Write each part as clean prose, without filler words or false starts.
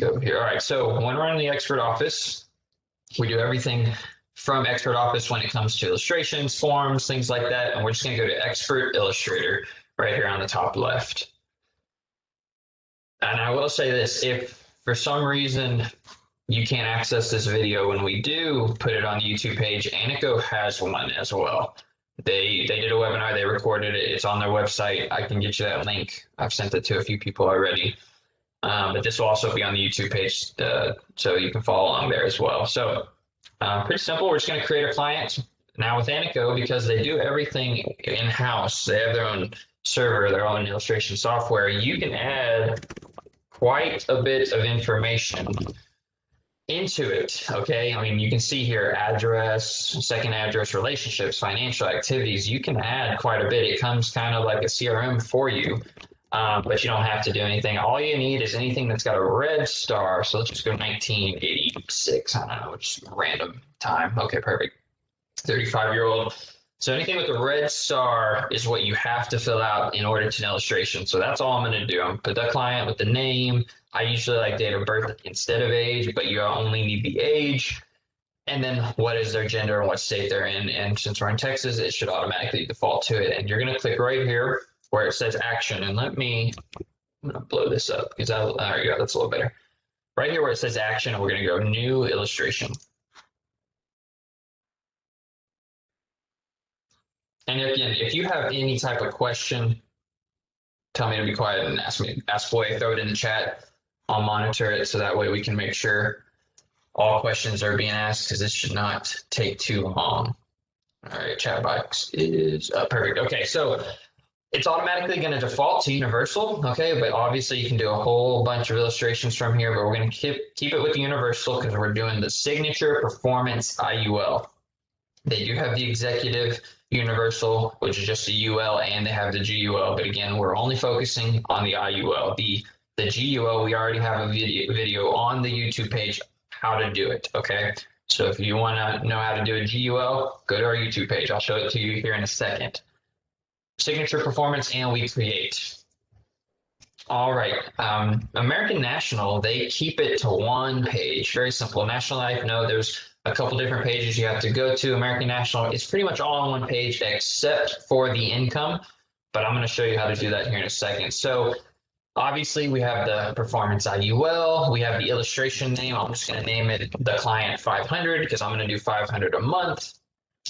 go here. All right, so when we're in the expert office, we do everything from expert office when it comes to illustrations, forms, things like that. And we're just going to go to expert Illustrator right here on the top left. And I will say this, if for some reason you can't access this video when we do put it on the YouTube page, ANICO has one as well. They did a webinar, they recorded it, it's on their website. I can get you that link. I've sent it to a few people already. But this will also be on the YouTube page, so you can follow along there as well. So pretty simple. We're just going to create a client now with ANICO because they do everything in-house. They have their own server, their own illustration software. You can add quite a bit of information into it, okay? I mean, you can see here address, second address, relationships, financial activities. You can add quite a bit. It comes kind of like a CRM for you, but you don't have to do anything. All you need is anything that's got a red star. So let's just go 1986. I don't know, just random time. Okay, perfect. 35-year-old. So anything with a red star is what you have to fill out in order to an illustration. So that's all I'm going to do. I'm going to put the client with the name. I usually like date of birth instead of age, but you only need the age. And then what is their gender and what state they're in. And since we're in Texas, it should automatically default to it. And you're going to click right here where it says action. And I'm going to blow this up because there you go. That's a little better. Right here where it says action, we're going to go new illustration. And again, if you have any type of question, tell me to be quiet and ask away, throw it in the chat. I'll monitor it so that way we can make sure all questions are being asked because this should not take too long. All right, chat box is perfect. Okay, so it's automatically going to default to universal, okay? But obviously you can do a whole bunch of illustrations from here, but we're going to keep it with universal because we're doing the signature performance IUL. They do have the executive universal, which is just the UL, and they have the GUL. But again, we're only focusing on the IUL. The GUL, we already have a video on the YouTube page how to do it, okay? So if you want to know how to do a GUL, go to our YouTube page. I'll show it to you here in a second. Signature performance, and we create. All right, American National, they keep it to one page. Very simple. National Life, no, there's a couple different pages you have to go to. American National, it's pretty much all on one page except for the income, but I'm going to show you how to do that here in a second. So obviously we have the performance IUL, we have the illustration name. I'm just going to name it the client 500 because I'm going to do 500 a month,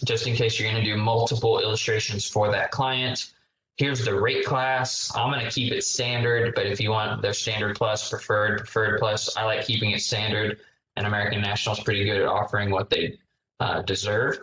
just in case you're going to do multiple illustrations for that client. Here's the rate class. I'm going to keep it standard, but if you want their standard plus, preferred plus, I like keeping it standard. And American National is pretty good at offering what they deserve.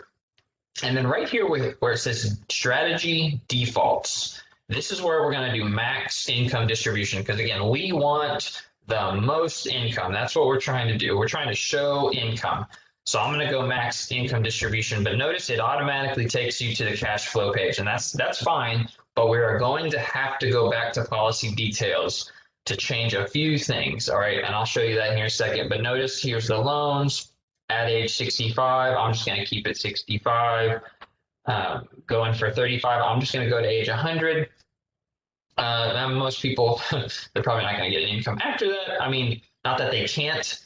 And then right here where it says strategy defaults, this is where we're going to do max income distribution. Because again, we want the most income. That's what we're trying to do. We're trying to show income. So I'm going to go max income distribution, but notice it automatically takes you to the cash flow page, and that's fine, but we are going to have to go back to policy details to change a few things, all right? And I'll show you that here in a second, but notice here's the loans at age 65. I'm just going to keep it 65. Going for 35, I'm just going to go to age 100. Now most people, they're probably not going to get an income after that. I mean, not that they can't,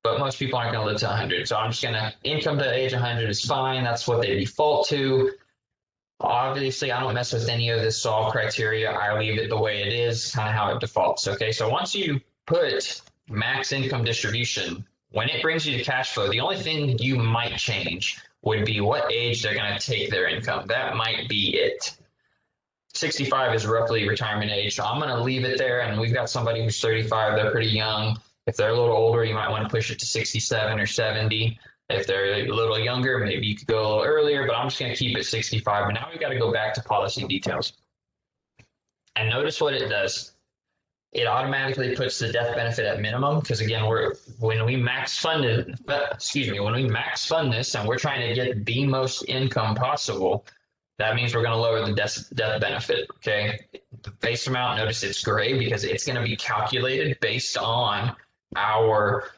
but most people aren't going to live to 100. So I'm just going to income to age 100 is fine. That's what they default to. Obviously, I don't mess with any of this solve criteria. I leave it the way it is, kind of how it defaults. Okay, so once you put max income distribution, when it brings you to cash flow, the only thing you might change would be what age they're going to take their income. That might be it. 65 is roughly retirement age, so I'm going to leave it there. And we've got somebody who's 35. They're pretty young. If they're a little older, you might want to push it to 67 or 70. If they're a little younger, maybe you could go a little earlier, but I'm just going to keep it 65. But now we've got to go back to policy details. And notice what it does. It automatically puts the death benefit at minimum because again, when we max fund this and we're trying to get the most income possible, that means we're going to lower the death benefit. Okay, the base amount, notice it's gray because it's going to be calculated based on our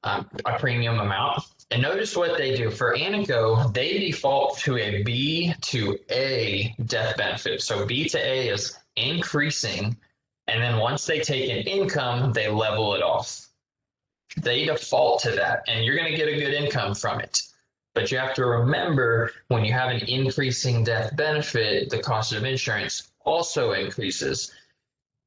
a premium amount. And notice what they do for ANICO, they default to a B to A death benefit. So B to A is increasing. And then once they take an income, they level it off. they default to that, and you're going to get a good income from it. But you have to remember, when you have an increasing death benefit, the cost of insurance also increases.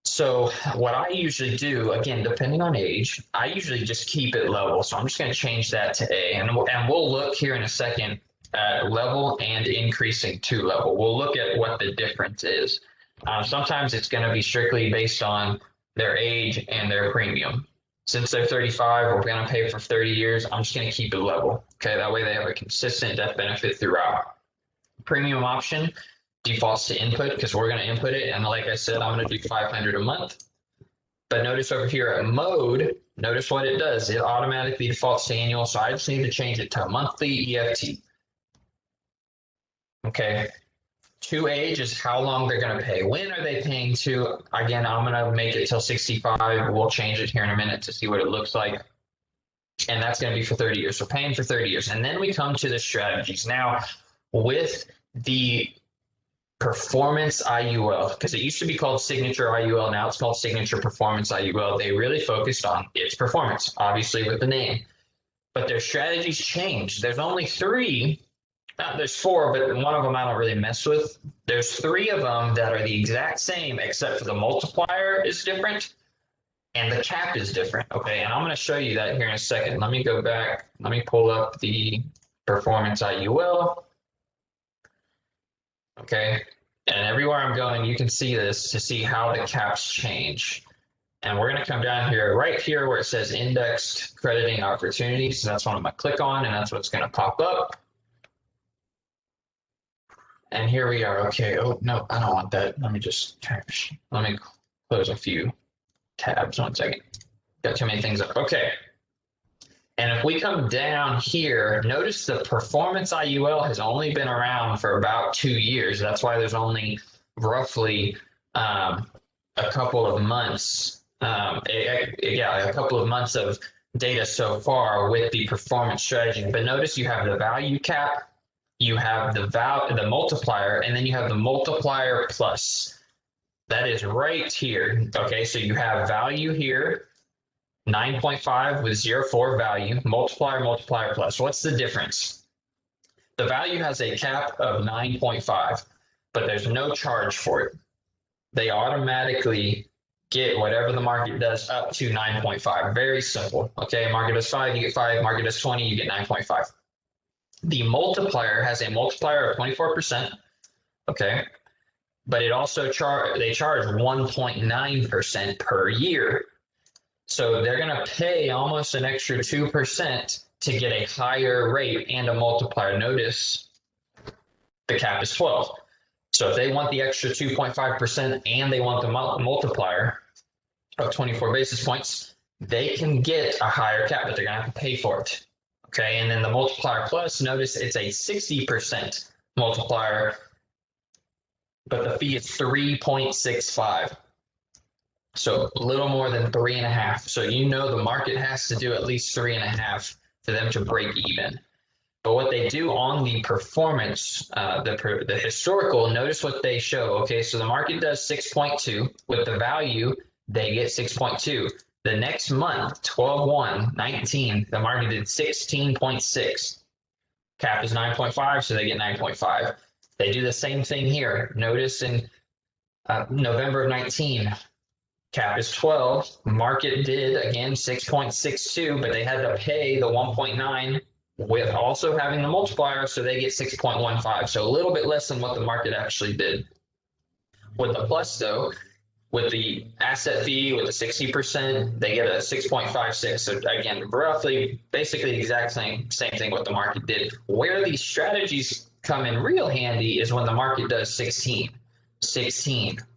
So what I usually do, again, depending on age, I usually just keep it level. So I'm just going to change that to A. And we'll look here in a second at level and increasing to level. We'll look at what the difference is. Sometimes it's going to be strictly based on their age and their premium. Since they're 35, we're going to pay for 30 years. I'm just going to keep it level. Okay, that way they have a consistent death benefit throughout. Premium option defaults to input because we're going to input it. And like I said, I'm going to do $500 a month. But notice over here at mode, notice what it does. It automatically defaults to annual. So I just need to change it to monthly EFT. Okay. To age is how long they're going to pay. When are they paying to? Again, I'm going to make it till 65. We'll change it here in a minute to see what it looks like. And that's going to be for 30 years. So paying for 30 years. And then we come to the strategies. Now, with the Performance IUL, because it used to be called Signature IUL, now it's called Signature Performance IUL. They really focused on its performance, obviously with the name. But their strategies changed. There's only three. There's four, but one of them I don't really mess with. There's three of them that are the exact same, except for the multiplier is different and the cap is different. Okay, and I'm going to show you that here in a second. Let me go back. Let me pull up the Performance IUL. Okay, and everywhere I'm going, you can see this to see how the caps change. And we're going to come down here, right here where it says Indexed Crediting Opportunities. That's what I'm going to click on, and that's what's going to pop up. And here we are. Okay. Oh, no, I don't want that. Let me close a few tabs. 1 second. Got too many things up. Okay. And if we come down here, notice the Performance IUL has only been around for about 2 years. That's why there's only roughly a couple of months. A couple of months of data so far with the performance strategy. But notice you have the value cap, you have the multiplier, and then you have the multiplier plus. That is right here. Okay, so you have value here, 9.5 with 0.4 value, multiplier plus. What's the difference? The value has a cap of 9.5, but there's no charge for it. They automatically get whatever the market does up to 9.5. Very simple. Okay, market does 5, you get 5. Market does 20, you get 9.5. The multiplier has a multiplier of 24. Okay, but it also they charge 1.9% per year. So they're going to pay almost an extra 2% to get a higher rate and a multiplier. Notice the cap is 12. So if they want the extra 2.5% and they want the multiplier of 24 basis points, they can get a higher cap, but they're going to have to pay for it. Okay, and then the multiplier plus, notice it's a 60% multiplier, but the fee is 3.65. So a little more than 3.5. So you know the market has to do at least 3.5 for them to break even. But what they do on the performance, the historical, notice what they show. Okay, so the market does 6.2. With the value, they get 6.2. The next month, 12/1/19, the market did 16.6. Cap is 9.5, so they get 9.5. They do the same thing here. Notice in November of 19, cap is 12. Market did, again, 6.62, but they had to pay the 1.9 with also having the multiplier, so they get 6.15. So a little bit less than what the market actually did. With the plus, though, with the asset fee, with the 60%, they get a 6.56. So again, roughly, basically the exact same thing what the market did. Where these strategies come in real handy is when the market does 16,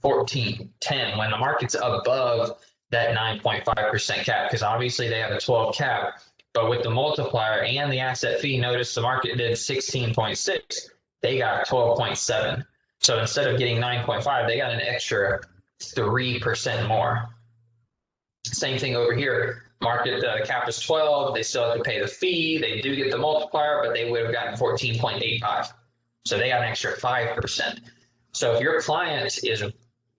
14, 10, when the market's above that 9.5% cap, because obviously they have a 12 cap, but with the multiplier and the asset fee, notice the market did 16.6, they got 12.7. So instead of getting 9.5, they got an extra 3% more. Same thing over here. Market cap is 12. They still have to pay the fee. They do get the multiplier, but they would have gotten 14.85. So they got an extra 5%. So if your client is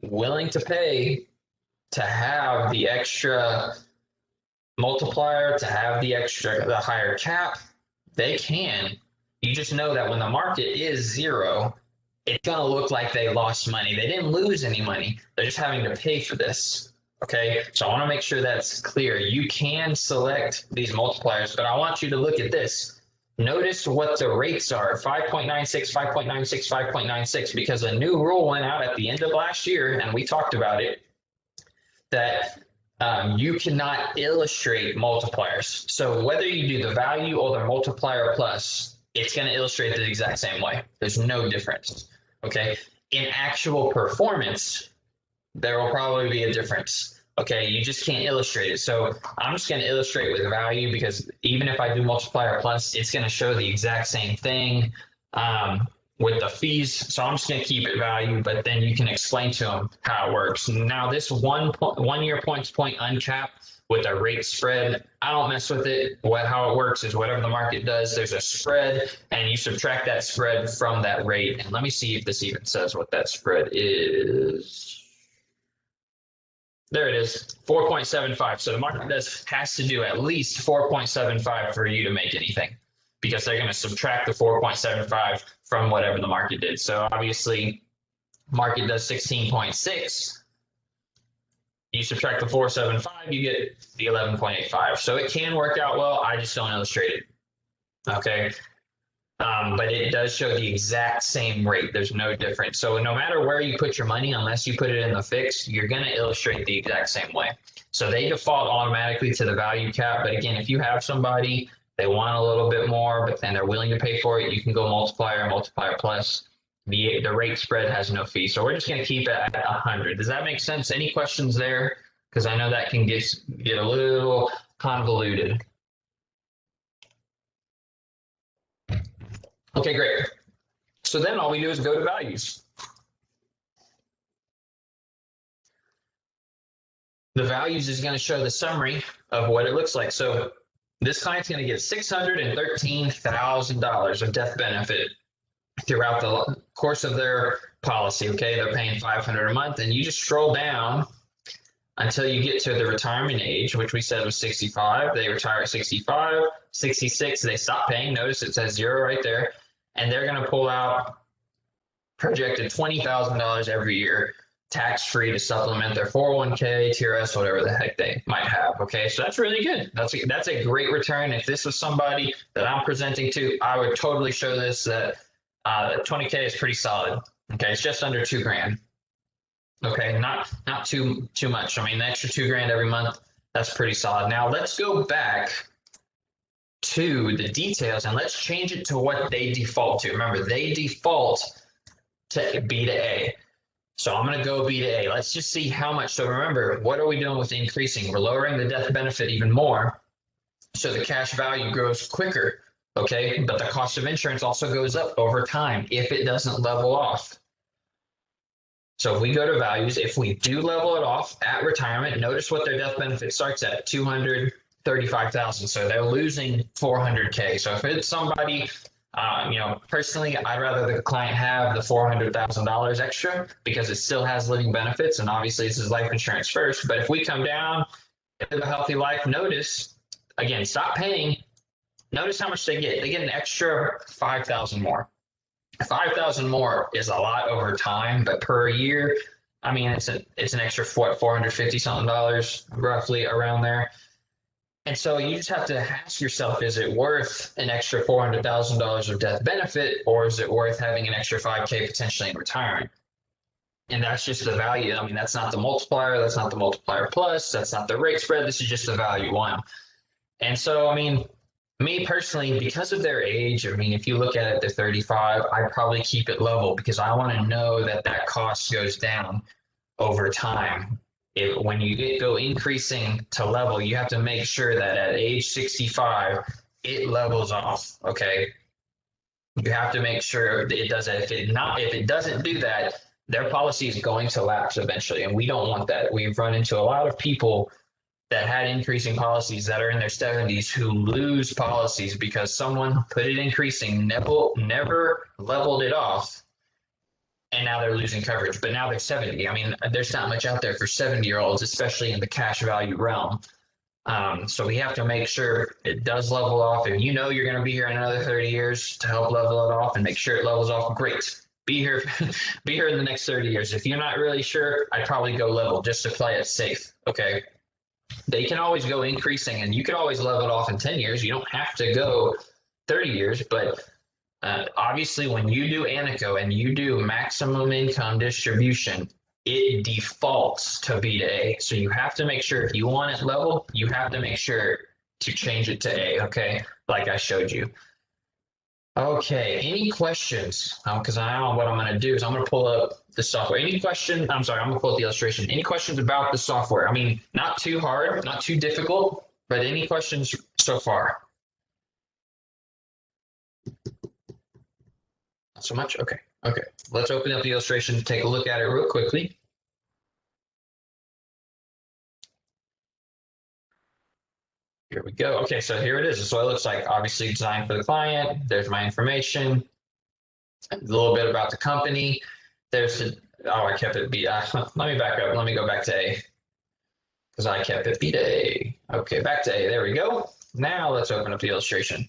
willing to pay to have the extra multiplier to have the higher cap, they can. You just know that when the market is zero, it's going to look like they lost money. They didn't lose any money. They're just having to pay for this. Okay, so I want to make sure that's clear. You can select these multipliers, but I want you to look at this. Notice what the rates are, 5.96, 5.96, 5.96, because a new rule went out at the end of last year, and we talked about it, that you cannot illustrate multipliers. So whether you do the value or the multiplier plus, it's going to illustrate the exact same way. There's no difference. Okay, in actual performance, there will probably be a difference. Okay, you just can't illustrate it. So I'm just going to illustrate with value, because even if I do multiplier plus, it's going to show the exact same thing with the fees. So I'm just going to keep it value, but then you can explain to them how it works. Now this 1 year point-to-point uncapped with a rate spread, I don't mess with it. How it works is whatever the market does, there's a spread, and you subtract that spread from that rate. And let me see if this even says what that spread is. There it is, 4.75. So the market has to do at least 4.75 for you to make anything, because they're going to subtract the 4.75 from whatever the market did. So obviously, market does 16.6. You subtract the 4.75, you get the 11.85. So it can work out well. I just don't illustrate it. Okay. But it does show the exact same rate. There's no difference. So no matter where you put your money, unless you put it in the fixed, you're going to illustrate the exact same way. So they default automatically to the value cap. But again, if you have somebody, they want a little bit more, but then they're willing to pay for it, you can go multiplier, multiplier plus. The rate spread has no fee. So we're just going to keep it at 100. Does that make sense? Any questions there? Because I know that can get a little convoluted. Okay, great. So then all we do is go to values. The values is going to show the summary of what it looks like. So this client's going to get $613,000 of death benefit throughout the course of their policy. Okay, they're paying $500 a month, and you just scroll down until you get to the retirement age, which we said was 65. They retire at 65, 66, they stop paying. Notice it says 0 right there. And they're going to pull out projected $20,000 every year, tax-free, to supplement their 401k, TRS, whatever the heck they might have. Okay, so that's really good. That's a great return. If this was somebody that I'm presenting to, I would totally show this that 20k is pretty solid. Okay, it's just under $2,000. Okay, not too much. I mean, the extra $2,000 every month, that's pretty solid. Now let's go back to the details, and let's change it to what they default to. Remember, they default to B to A. So I'm going to go B to A. Let's just see how much. So remember, what are we doing with increasing? We're lowering the death benefit even more, so the cash value grows quicker. Okay, but the cost of insurance also goes up over time if it doesn't level off. So if we go to values, if we do level it off at retirement, notice what their death benefit starts at, $235,000. So they're losing $400K. So if it's somebody, personally, I'd rather the client have the $400,000 extra, because it still has living benefits, and obviously this is life insurance first. But if we come down to a healthy life, notice again, stop paying. Notice how much they get. They get an extra $5,000 more. $5,000 more is a lot over time, but per year, I mean, it's an extra $450 something roughly around there. And so you just have to ask yourself, is it worth an extra $400,000 of death benefit, or is it worth having an extra $5K potentially in retirement? And that's just the value. I mean, that's not the multiplier. That's not the multiplier plus. That's not the rate spread. This is just the value one. And so, I mean, me personally, because of their age, I mean, if you look at it, they're 35, I'd probably keep it level, because I want to know that that cost goes down over time. When you go increasing to level, you have to make sure that at age 65, it levels off, okay? You have to make sure that it does that. If it doesn't do that, their policy is going to lapse eventually, and we don't want that. We've run into a lot of people that had increasing policies that are in their 70s who lose policies because someone put it increasing, never leveled it off, and now they're losing coverage. But now they're 70. I mean, there's not much out there for 70-year-olds, especially in the cash value realm. So we have to make sure it does level off. If you know you're going to be here in another 30 years to help level it off and make sure it levels off, great. Be here, be here in the next 30 years. If you're not really sure, I'd probably go level just to play it safe. Okay. They can always go increasing, and you could always level it off in 10 years. You don't have to go 30 years, but obviously when you do ANICO and you do maximum income distribution, it defaults to B to A. So you have to make sure if you want it level, you have to make sure to change it to A, okay? Like I showed you. Okay, any questions? Because I don't know what I'm going to do is I'm going to pull up the software. Any question? I'm sorry, I'm going to pull up the illustration. Any questions about the software? I mean, not too hard, not too difficult, but any questions so far? Not so much? Okay, okay. Let's open up the illustration and take a look at it real quickly. Here we go. Okay, so here it is. This is what it looks like. Obviously designed for the client. There's my information. A little bit about the company. There's the, oh, I kept it B. Let me back up. Let me go back to A. Because I kept it B to A. Okay, back to A. There we go. Now let's open up the illustration.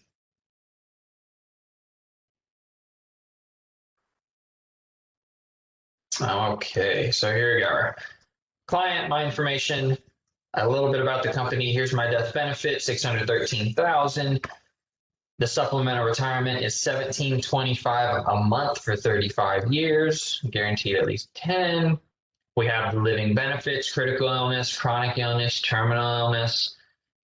Okay, so here we are. Client, my information, a little bit about the company. Here's my death benefit, $613,000. The supplemental retirement is $1,725 a month for 35 years, guaranteed at least 10. We have living benefits, critical illness, chronic illness, terminal illness.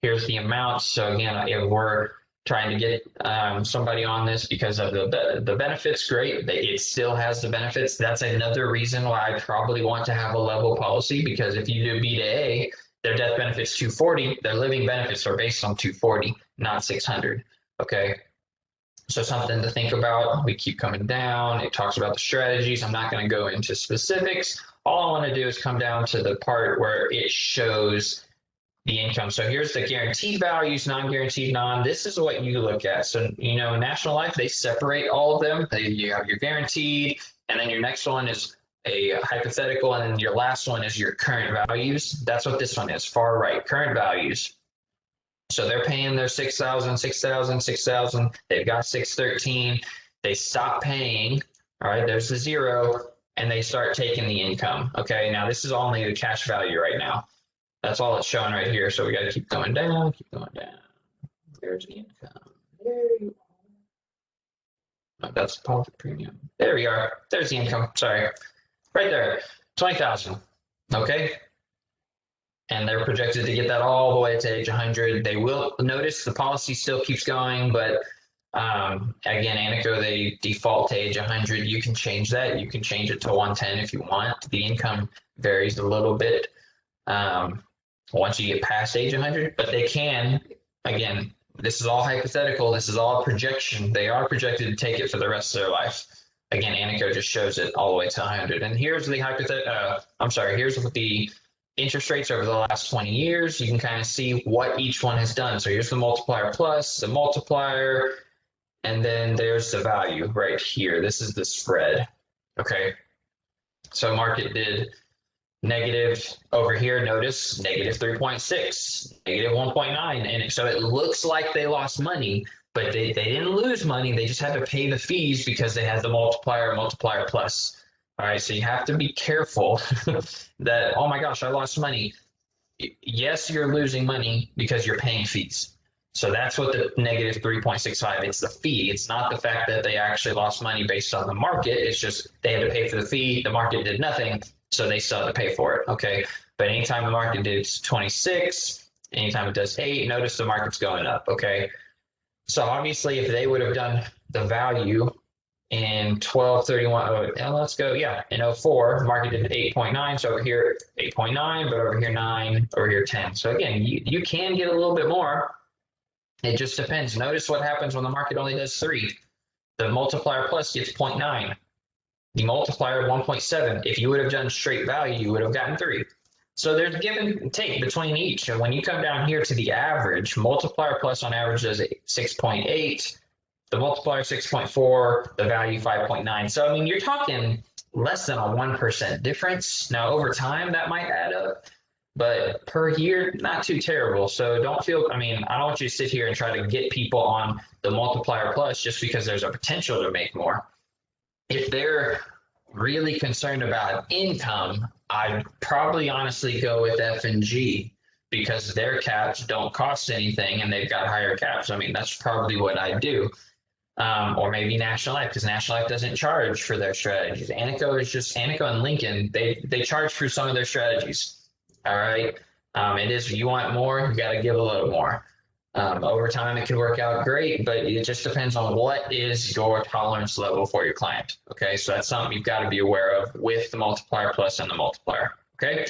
Here's the amounts. So again, if we're trying to get somebody on this because of the benefits, great. It still has the benefits. That's another reason why I probably want to have a level policy, because if you do B to A, their death benefits 240, their living benefits are based on 240, not 600. Okay. So something to think about. We keep coming down. It talks about the strategies. I'm not going to go into specifics. All I want to do is come down to the part where it shows the income. So here's the guaranteed values, non-guaranteed, This is what you look at. So, you know, in National Life, they separate all of them. You have your guaranteed, and then your next one is a hypothetical, and then your last one is your current values. That's what this one is, far right, current values. So they're paying their 6,000, 6,000, 6,000. They've got 613. They stop paying. All right, there's the zero, and they start taking the income. Okay, now this is only the cash value right now. That's all it's showing right here. So we got to keep going down, keep going down. There's the income. There you are. Oh, that's the policy premium. There we are. There's the income. Sorry. Right there. 20,000. Okay. And they're projected to get that all the way to age 100. They will notice the policy still keeps going, but again, ANICO, they default to age 100. You can change that. You can change it to 110 if you want. The income varies a little bit once you get past age 100, but they can, again, this is all hypothetical. This is all projection. They are projected to take it for the rest of their life. Again, ANICO just shows it all the way to 100. And here's the here's what the interest rates over the last 20 years. You can kind of see what each one has done. So here's the multiplier plus, the multiplier, and then there's the value right here. This is the spread. Okay. So market did negative over here, notice negative 3.6, negative 1.9. And so it looks like they lost money, but they didn't lose money. They just had to pay the fees because they had the multiplier plus. All right, so you have to be careful that, oh my gosh, I lost money. Yes, you're losing money because you're paying fees. So that's what the negative 3.65, it's the fee. It's not the fact that they actually lost money based on the market. It's just they had to pay for the fee. The market did nothing, so they still had to pay for it, okay? But anytime the market did 26, anytime it does 8, notice the market's going up, okay? So obviously if they would have done the value in 1231, let's go, in 04, the market did 8.9, so over here 8.9, but over here 9, over here 10. So again, you can get a little bit more. It just depends. Notice what happens when the market only does 3. The multiplier plus gets 0.9. The multiplier 1.7. If you would have done straight value, you would have gotten 3. So there's give and take between each. And when you come down here to the average, multiplier plus on average does 6.8. The multiplier 6.4, the value 5.9. So, I mean, you're talking less than a 1% difference. Now, over time, that might add up. but per year, not too terrible. So don't feel, I mean, I don't want you to sit here and try to get people on the multiplier plus just because there's a potential to make more. If they're really concerned about income, I'd probably honestly go with F&G because their caps don't cost anything and they've got higher caps. I mean, that's probably what I do. Or maybe National Life, because National Life doesn't charge for their strategies. ANICO is just ANICO and Lincoln. They charge for some of their strategies. All right. It is, you want more, you got to give a little more. Over time, it can work out great, but it just depends on what is your tolerance level for your client. Okay, so that's something you've got to be aware of with the multiplier plus and the multiplier. Okay,